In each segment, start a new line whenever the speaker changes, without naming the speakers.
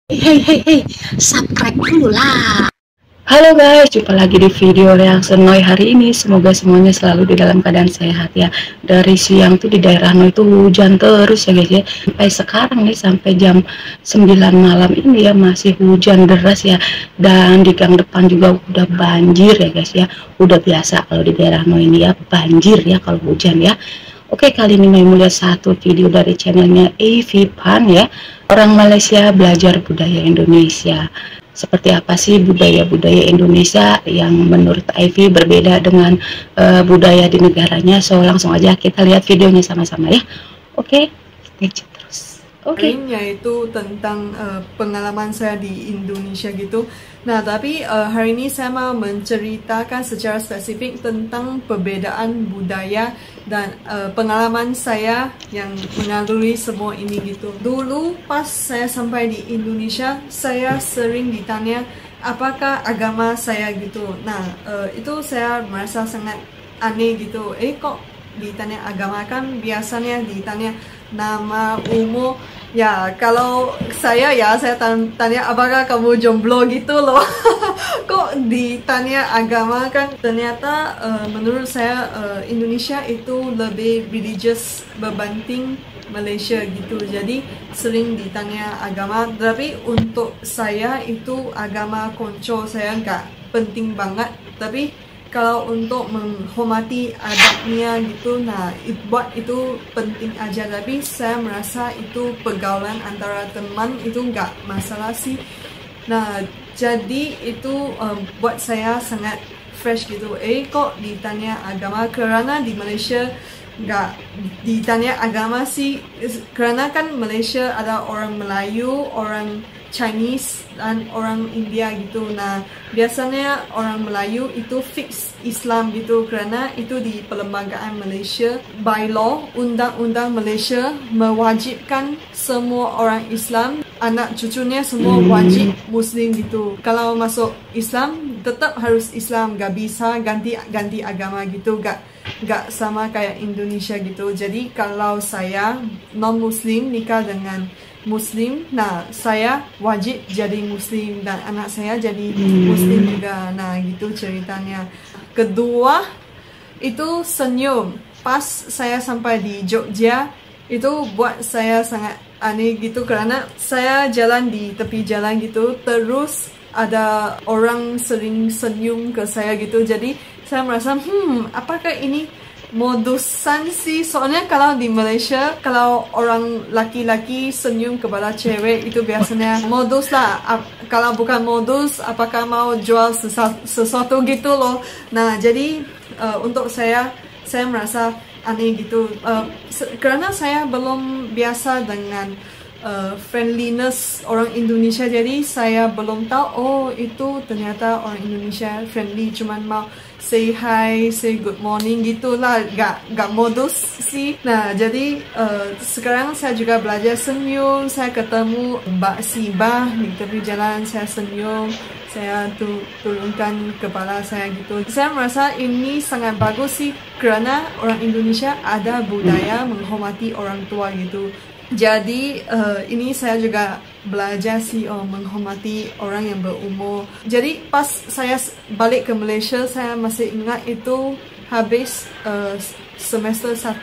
Hei, subscribe dulu lah.
Halo guys, jumpa lagi di video yang Senoy hari ini. Semoga semuanya selalu di dalam keadaan sehat ya. Dari siang tuh di daerah Noi itu hujan terus ya guys ya. Sampai sekarang nih, sampai jam 9 malam ini ya, masih hujan deras ya. Dan di gang depan juga udah banjir ya guys ya. Udah biasa kalau di daerah Noi ini ya, banjir ya kalau hujan ya. Oke, kali ini Noi melihat satu video dari channelnya Evi Pan ya. Orang Malaysia belajar budaya Indonesia. Seperti apa sih budaya-budaya Indonesia yang menurut Ivy berbeda dengan budaya di negaranya. So langsung aja kita lihat videonya sama-sama ya. Oke, stay tune terus. Oke.
Yaitu tentang pengalaman saya di Indonesia gitu. Nah, tapi hari ini saya mau menceritakan secara spesifik tentang perbedaan budaya dan pengalaman saya yang mengalami semua ini gitu. Dulu pas saya sampai di Indonesia, saya sering ditanya apakah agama saya gitu. Nah, itu saya merasa sangat aneh gitu. Kok ditanya agama, kan biasanya ditanya nama, umur. Ya, kalau saya tanya apakah kamu jomblo gitu loh. Kok ditanya agama, kan ternyata menurut saya Indonesia itu lebih religious berbanding Malaysia gitu. Jadi sering ditanya agama, tapi untuk saya itu agama konco saya nggak penting banget. Tapi kalau untuk menghormati adatnya gitu, nah buat itu penting aja. Tapi saya merasa itu pergaulan antara teman itu nggak masalah sih. Nah, jadi itu buat saya sangat fresh gitu. Kok ditanya agama? Kerana di Malaysia nggak ditanya agama sih, kerana kan Malaysia ada orang Melayu, orang Chinese, dan orang India gitu. Nah, biasanya orang Melayu itu fix Islam gitu, kerana itu di perlembagaan Malaysia. By law, undang-undang Malaysia mewajibkan semua orang Islam, anak cucunya semua wajib Muslim gitu. Kalau masuk Islam, tetap harus Islam, gak bisa ganti agama gitu, gak sama kayak Indonesia gitu. Jadi kalau saya non-Muslim nikah dengan Muslim, nah saya wajib jadi Muslim dan anak saya jadi Muslim juga. Nah, gitu ceritanya. Kedua, itu senyum. Pas saya sampai di Jogja, itu buat saya sangat aneh gitu, kerana saya jalan di tepi jalan gitu, terus ada orang sering senyum ke saya gitu. Jadi saya merasa, apakah ini modusan sih? Soalnya kalau di Malaysia, kalau orang laki-laki senyum kepada cewek itu biasanya modus lah. Kalau bukan modus, apakah mau jual sesuatu gitu loh. Nah, jadi untuk saya merasa aneh gitu, kerana saya belum biasa dengan friendliness orang Indonesia. Jadi saya belum tahu, oh itu ternyata orang Indonesia friendly, cuman mau say hi, say good morning gitulah, gak modus sih. Nah, jadi sekarang saya juga belajar senyum. Saya ketemu Mbak Sibah di tepi jalan, saya senyum, saya turunkan kepala saya gitu. Saya merasa ini sangat bagus sih, kerana orang Indonesia ada budaya menghormati orang tua gitu. Jadi ini saya juga belajar sih menghormati orang yang berumur. Jadi pas saya balik ke Malaysia, saya masih ingat itu habis semester 1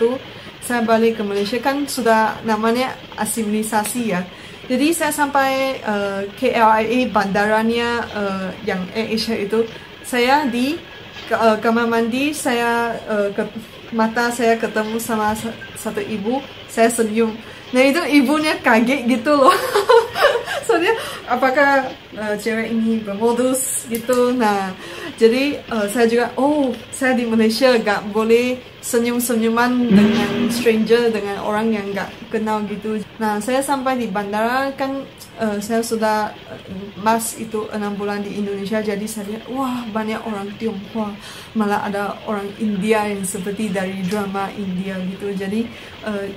saya balik ke Malaysia, kan sudah namanya asimilisasi ya. Jadi saya sampai KLIA bandaranya yang AirAsia itu, saya di kamar mandi, saya mata saya ketemu sama satu ibu, saya senyum. Nah, itu ibunya kaget gitu loh. Soalnya apakah cewek ini bermodus gitu. Nah, jadi saya juga, saya di Malaysia gak boleh senyum-senyuman dengan stranger, dengan orang yang gak kenal gitu. Nah, saya sampai di bandara, kan saya sudah mas itu 6 bulan di Indonesia. Jadi saya lihat, wah, banyak orang Tionghoa, malah ada orang India yang seperti dari drama India gitu. Jadi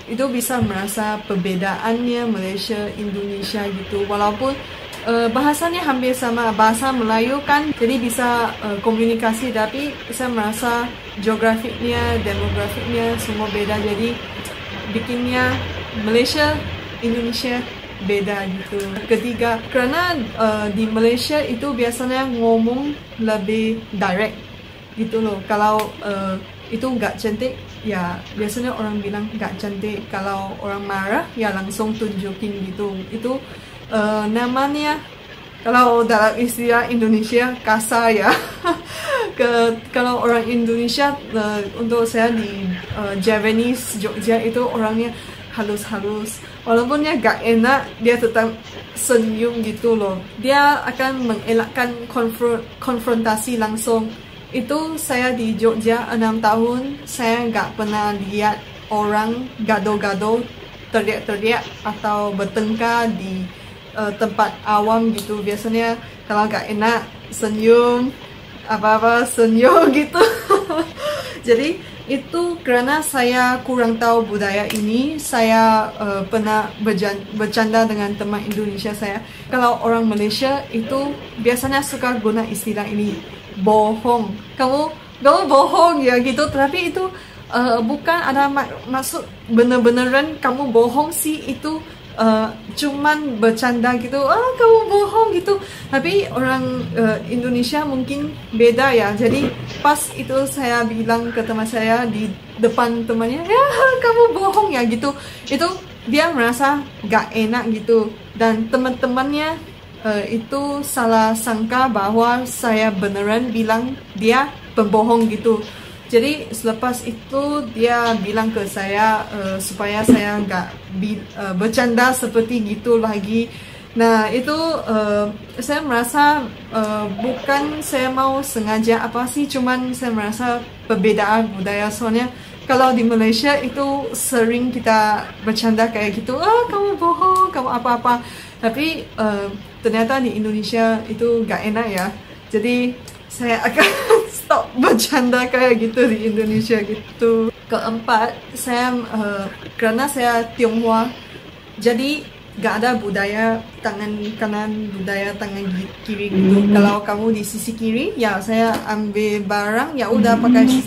itu bisa merasa perbedaannya Malaysia, Indonesia gitu. Walaupun bahasanya hampir sama, bahasa Melayu kan, jadi bisa komunikasi, tapi saya merasa geografiknya, demografiknya semua beda. Jadi bikinnya Malaysia, Indonesia beda gitu. Ketiga, karena di Malaysia itu biasanya ngomong lebih direct gitu loh. Kalau itu nggak cantik, ya biasanya orang bilang nggak cantik. Kalau orang marah, ya langsung tunjukin gitu. Itu namanya, kalau dalam istilah Indonesia, kasar ya. Kalau orang Indonesia, untuk saya di Javanese, Jogja itu orangnya halus-halus. Walaupun ya gak enak, dia tetap senyum gitu loh. Dia akan mengelakkan konfrontasi langsung. Itu saya di Jogja 6 tahun, saya gak pernah lihat orang gado-gado, teriak-teriak atau bertengkar di tempat awam gitu. Biasanya kalau gak enak, senyum, apa-apa senyum gitu. Jadi itu karena saya kurang tahu budaya ini. Saya pernah bercanda dengan teman Indonesia saya. Kalau orang Malaysia itu biasanya suka guna istilah ini, bohong. Kamu bohong ya gitu. Tapi itu bukan ada maksud bener-beneran kamu bohong sih. Itu cuman bercanda gitu, kamu bohong gitu. Tapi orang Indonesia mungkin beda ya. Jadi pas itu saya bilang ke teman saya di depan temannya, ya kamu bohong ya gitu. Itu dia merasa gak enak gitu. Dan teman-temannya itu salah sangka bahwa saya beneran bilang dia pembohong gitu. Jadi selepas itu dia bilang ke saya supaya saya nggak bercanda seperti gitu lagi. Nah itu saya merasa bukan saya mau sengaja apa sih, cuman saya merasa perbedaan budaya. Soalnya kalau di Malaysia itu sering kita bercanda kayak gitu, kamu bohong, kamu apa-apa. Tapi ternyata di Indonesia itu nggak enak ya. Jadi saya akan stop bercanda kayak gitu di Indonesia gitu. Keempat, saya karena saya Tionghoa, jadi gak ada budaya tangan kanan, budaya tangan kiri gitu. Kalau kamu di sisi kiri, ya saya ambil barang, ya udah pakai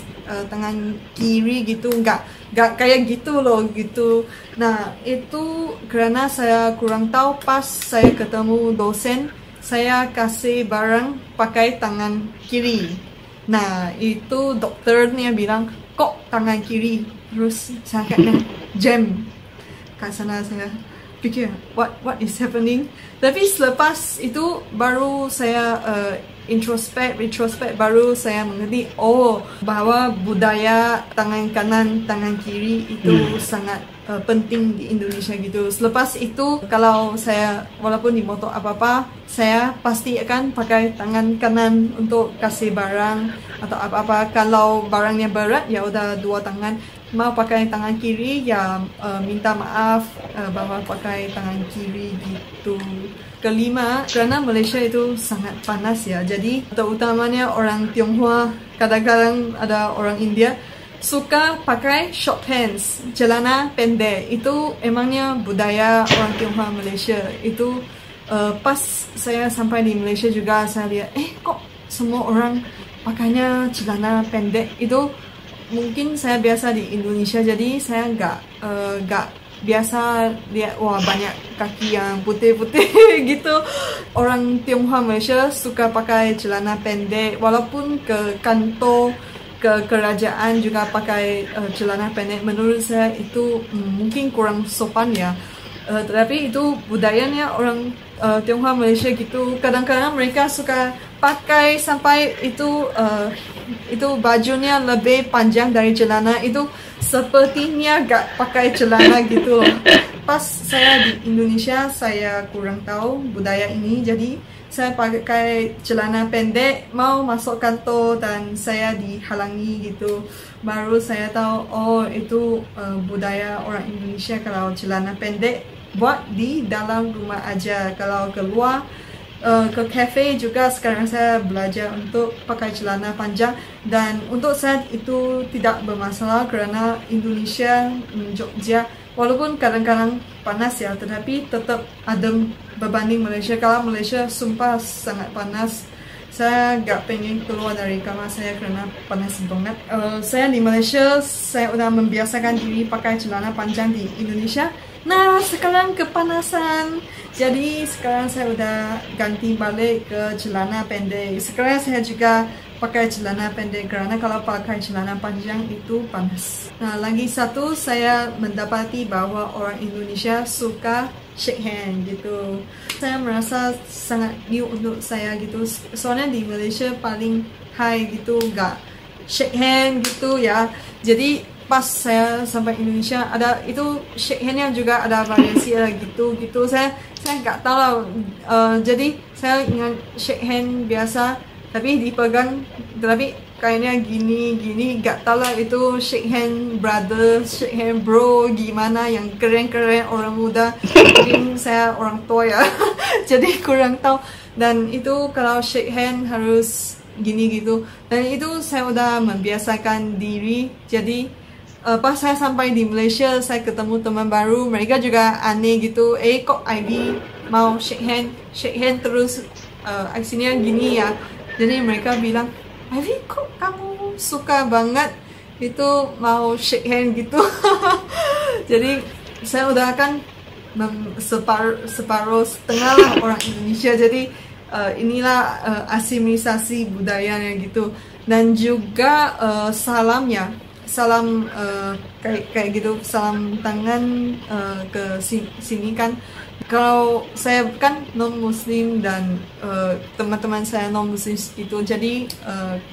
tangan kiri gitu. Gak kayak gitu loh gitu. Nah itu karena saya kurang tahu. Pas saya ketemu dosen, saya kasih barang pakai tangan kiri. Nah itu dokternya bilang, kok tangan kiri? Terus saya kayaknya jam kat sana. Saya pikir what is happening. Tapi selepas itu baru saya retrospect, baru saya mengerti bahwa budaya tangan kanan tangan kiri itu sangat penting di Indonesia gitu. Selepas itu kalau saya walaupun di motor apa-apa, saya pasti akan pakai tangan kanan untuk kasih barang atau apa-apa. Kalau barangnya berat, ya udah dua tangan. Mau pakai tangan kiri, ya minta maaf bahwa pakai tangan kiri gitu. Kelima, karena Malaysia itu sangat panas ya. Jadi terutamanya orang Tionghoa, kadang-kadang ada orang India suka pakai short pants, celana pendek. Itu emangnya budaya orang Tionghoa Malaysia. Itu pas saya sampai di Malaysia juga saya lihat, kok semua orang pakainya celana pendek. Itu mungkin saya biasa di Indonesia, jadi saya nggak biasa lihat banyak kaki yang putih-putih gitu. Orang Tionghoa Malaysia suka pakai celana pendek, walaupun ke kantor, ke kerajaan juga pakai celana pendek. Menurut saya itu mungkin kurang sopan ya. Tetapi itu budayanya orang Tionghoa Malaysia gitu. Kadang-kadang mereka suka pakai sampai itu bajunya lebih panjang dari celana. Itu sepertinya gak pakai celana gitu loh. Pas saya di Indonesia, saya kurang tahu budaya ini, jadi saya pakai celana pendek mau masuk kantor dan saya dihalangi gitu. Baru saya tahu itu budaya orang Indonesia. Kalau celana pendek buat di dalam rumah aja. Kalau keluar ke cafe juga sekarang saya belajar untuk pakai celana panjang. Dan untuk saya itu tidak bermasalah karena Indonesia, Jogja, walaupun kadang-kadang panas ya, tetapi tetap adem berbanding Malaysia. Kalau Malaysia sumpah sangat panas. Saya gak pengen keluar dari kamar saya karena panas banget. Saya di Malaysia, saya udah membiasakan diri pakai celana panjang. Di Indonesia Nah, sekarang kepanasan. Jadi sekarang saya udah ganti balik ke celana pendek. Sekarang saya juga pakai celana pendek karena kalau pakai celana panjang itu panas. Nah, lagi satu saya mendapati bahwa orang Indonesia suka shake hand gitu. Saya merasa sangat new untuk saya gitu. Soalnya di Malaysia paling high gitu, gak shake hand gitu ya. Jadi pas saya sampai Indonesia ada itu shake handnya juga ada variasi ada gitu. Saya nggak tahu lah. Jadi saya ingat shake hand biasa tapi dipegang, tapi kayaknya gini nggak tahu lah itu shake hand brother, shake hand bro gimana yang keren orang muda. Mungkin saya orang tua ya jadi kurang tahu. Dan itu kalau shake hand harus gini gitu, dan itu saya udah membiasakan diri. Jadi pas saya sampai di Malaysia, saya ketemu teman baru, mereka juga aneh gitu, kok ID mau shake hand terus aksinya gini ya. Jadi mereka bilang, Ivy kok kamu suka banget itu mau shake hand gitu. Jadi saya udah kan separuh setengah lah orang Indonesia. Jadi inilah asimilisasi budayanya gitu. Dan juga salamnya, salam kayak gitu, salam tangan ke sini kan. Kalau saya kan non muslim dan teman-teman saya non muslim gitu, jadi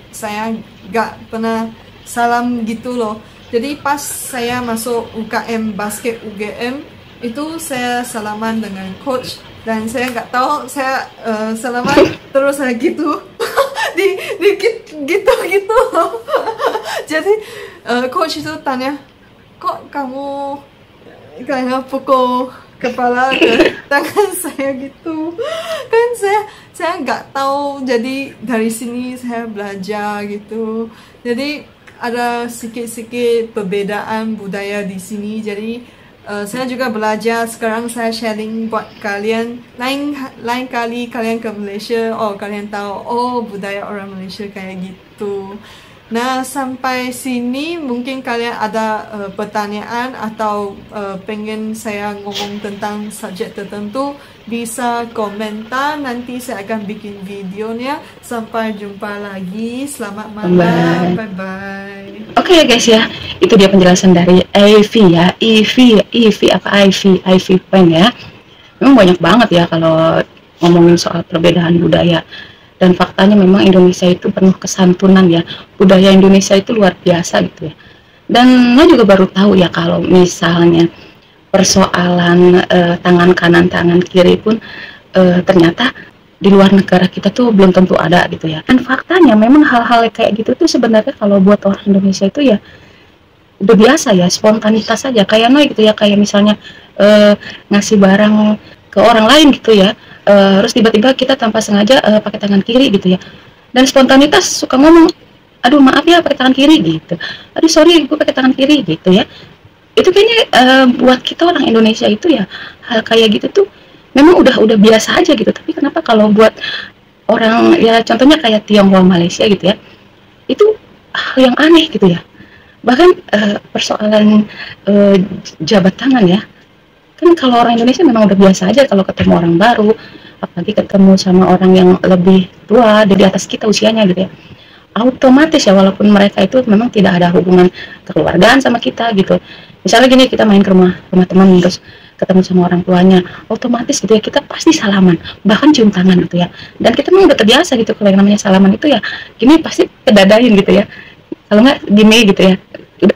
saya gak pernah salam gitu loh. Jadi pas saya masuk UKM basket UGM itu saya salaman dengan coach, dan saya nggak tahu saya salaman terus saya gitu gitu jadi coach itu tanya, kok kamu kayak pukul kepala ke tangan saya gitu kan. Saya nggak tahu, jadi dari sini saya belajar gitu. Jadi ada sedikit perbedaan budaya di sini. Jadi saya juga belajar. Sekarang saya sharing buat kalian. Lain kali kalian ke Malaysia, kalian tahu budaya orang Malaysia kayak gitu. Nah, sampai sini mungkin kalian ada pertanyaan atau pengen saya ngomong tentang subjek tertentu, bisa komentar. Nanti saya akan bikin videonya. Sampai jumpa lagi. Selamat malam. Bye-bye.
Oke ya guys ya, itu dia penjelasan dari Ivy ya. Ivy Pen ya. Memang banyak banget ya kalau ngomongin soal perbedaan budaya. Dan faktanya memang Indonesia itu penuh kesantunan ya. Budaya Indonesia itu luar biasa gitu ya. Dan saya juga baru tahu ya kalau misalnya persoalan tangan kanan tangan kiri pun ternyata di luar negara kita tuh belum tentu ada gitu ya. Dan faktanya memang hal-hal kayak gitu tuh sebenarnya kalau buat orang Indonesia itu ya udah biasa ya, spontanitas saja. Kayak Noi gitu ya, kayak misalnya ngasih barang ke orang lain gitu ya. Terus tiba-tiba kita tanpa sengaja pakai tangan kiri gitu ya, dan spontanitas suka ngomong, aduh maaf ya pakai tangan kiri gitu, aduh sorry gue pakai tangan kiri gitu ya. Itu kayaknya buat kita orang Indonesia itu ya hal kayak gitu tuh memang udah biasa aja gitu. Tapi kenapa kalau buat orang ya contohnya kayak Tionghoa Malaysia gitu ya, itu hal yang aneh gitu ya. Bahkan persoalan jabat tangan ya, kan kalau orang Indonesia memang udah biasa aja kalau ketemu orang baru, apalagi ketemu sama orang yang lebih tua di atas kita usianya gitu ya, otomatis ya, walaupun mereka itu memang tidak ada hubungan kekeluargaan sama kita gitu. Misalnya gini, kita main ke rumah teman terus ketemu sama orang tuanya, otomatis gitu ya kita pasti salaman, bahkan cium tangan gitu ya. Dan kita memang udah terbiasa gitu kalau yang namanya salaman itu ya gini pasti kedadain gitu ya, kalau nggak gini gitu ya,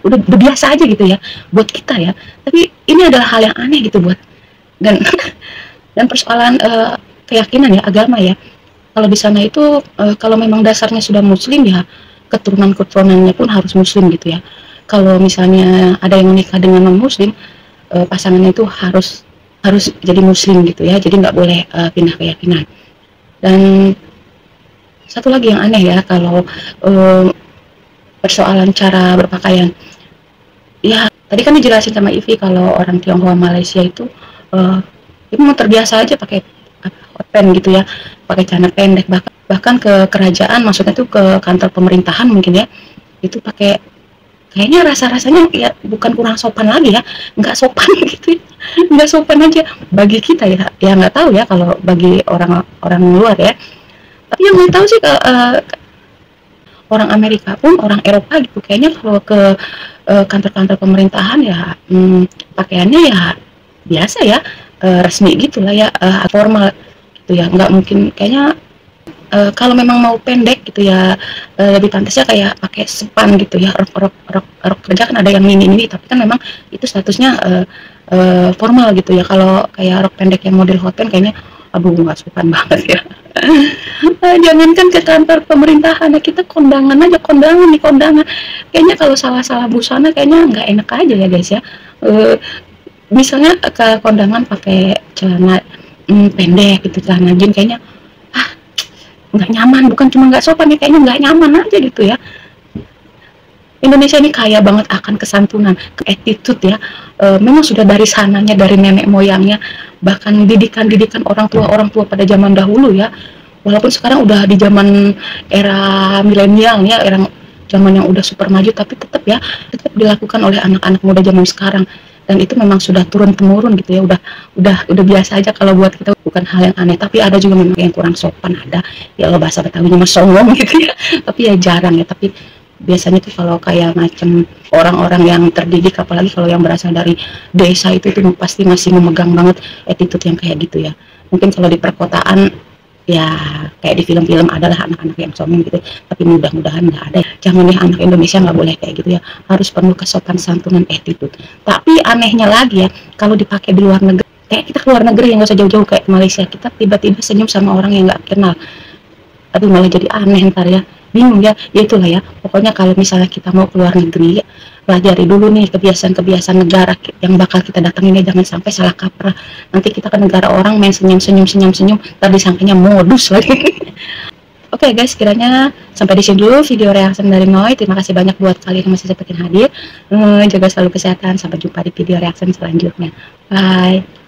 udah biasa aja gitu ya buat kita ya. Tapi ini adalah hal yang aneh gitu buat dan persoalan keyakinan ya, agama ya. Kalau di sana itu kalau memang dasarnya sudah muslim ya, keturunannya pun harus muslim gitu ya. Kalau misalnya ada yang menikah dengan non muslim, pasangannya itu harus jadi muslim gitu ya, jadi nggak boleh pindah keyakinan. Dan satu lagi yang aneh ya, kalau persoalan cara berpakaian ya, tadi kan dijelasin sama Ivy kalau orang Tionghoa Malaysia itu memang terbiasa aja pakai hot pants gitu ya, pakai celana pendek, bahkan ke kerajaan, maksudnya tuh ke kantor pemerintahan mungkin ya, itu pakai kayaknya rasa-rasanya ya bukan kurang sopan lagi ya, nggak sopan gitu ya. Nggak sopan aja bagi kita ya, ya nggak tahu ya kalau bagi orang luar ya. Tapi yang nggak tahu sih orang Amerika pun, orang Eropa gitu, kayaknya kalau ke kantor-kantor pemerintahan ya pakaiannya ya biasa ya, resmi gitulah ya, formal gitu ya, nggak mungkin kayaknya. Kalau memang mau pendek gitu ya, lebih pantasnya kayak pakai sepan gitu ya, rok kerja kan ada yang mini tapi kan memang itu statusnya formal gitu ya. Kalau kayak rok pendek yang model hot pen kayaknya aduh nggak sopan banget ya. Jangankan ke kantor pemerintahan, kita kondangan aja, kondangan kayaknya kalau salah busana kayaknya nggak enak aja ya guys ya. Misalnya ke kondangan pakai celana pendek gitu, celana jeans, kayaknya nggak nyaman, bukan cuma nggak sopan ya, kayaknya nggak nyaman aja gitu ya. Indonesia ini kaya banget akan kesantunan, ke attitude ya. Memang sudah dari sananya, dari nenek moyangnya, bahkan didikan orang tua pada zaman dahulu ya. Walaupun sekarang udah di zaman era milenial ya, era zaman yang udah super maju, tapi tetap dilakukan oleh anak-anak muda zaman sekarang. Dan itu memang sudah turun temurun gitu ya, udah biasa aja kalau buat kita, bukan hal yang aneh. Tapi ada juga memang yang kurang sopan, ada ya, lo bahasa Betawinya mah songong gitu ya. Tapi ya jarang ya, tapi biasanya tuh kalau kayak macam orang-orang yang terdidik, apalagi kalau yang berasal dari desa itu pasti masih memegang banget attitude yang kayak gitu ya. Mungkin kalau di perkotaan ya kayak di film-film adalah anak-anak yang sombong gitu, tapi mudah-mudahan nggak ada. Jangan nih, anak Indonesia nggak boleh kayak gitu ya, harus penuh kesopan santunan, attitude. Tapi anehnya lagi ya, kalau dipakai di luar negeri, kayak kita keluar negeri yang nggak usah jauh-jauh kayak ke Malaysia, kita tiba-tiba senyum sama orang yang nggak kenal, tapi malah jadi aneh ntar ya, bingung ya. Ya itulah ya, pokoknya kalau misalnya kita mau keluar negeri ya, pelajari dulu nih kebiasaan-kebiasaan negara yang bakal kita datangin ya, jangan sampai salah kaprah. Nanti kita ke negara orang main senyum, tadi sangkanya modus lagi. Oke guys, kiranya sampai di sini dulu video reaction dari Noi. Terima kasih banyak buat kalian yang masih sempetin hadir. Jaga selalu kesehatan, sampai jumpa di video reaction selanjutnya. Bye.